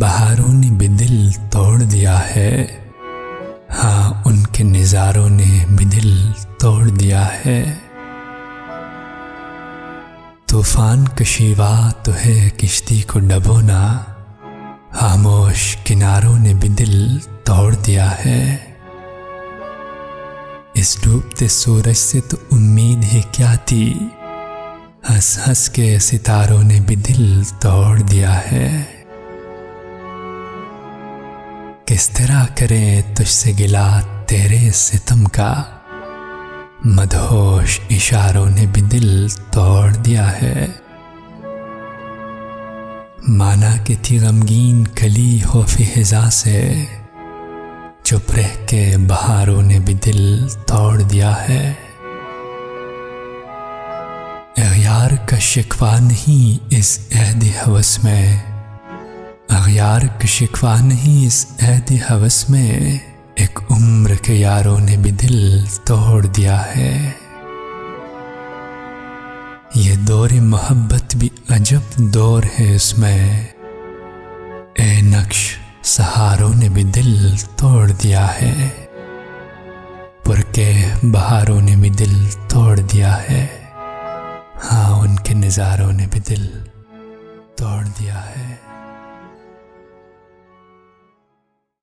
बहारों ने भी दिल तोड़ दिया है, हाँ उनके नज़ारों ने भी दिल तोड़ दिया है। तूफान कशीवा तो है किश्ती को डबोना, खामोश किनारों ने भी दिल तोड़ दिया है। इस डूबते सूरज से तो उम्मीद ही क्या थी, हंस हंस के सितारों ने भी दिल तोड़ दिया है। किस तरह करें तुझसे गिला तेरे सितम का, मदहोश इशारों ने भी दिल तोड़ दिया है। माना कि थी गमगीन कली हो फिजा से, चुप रह के बहारों ने भी दिल तोड़ दिया है। अग़यार का शिकवा नहीं इस अहद हवस में, अग़यार का शिकवा नहीं इस अहद हवस में, एक उम्र के यारों ने भी दिल तोड़ दिया है। ये दौर मोहब्बत भी अजब दौर है उसमें, ए नक्श सहारों ने भी दिल तोड़ दिया है। पुरके बहारों ने भी दिल तोड़ दिया है, हाँ उनके नज़ारों ने भी दिल तोड़ दिया है।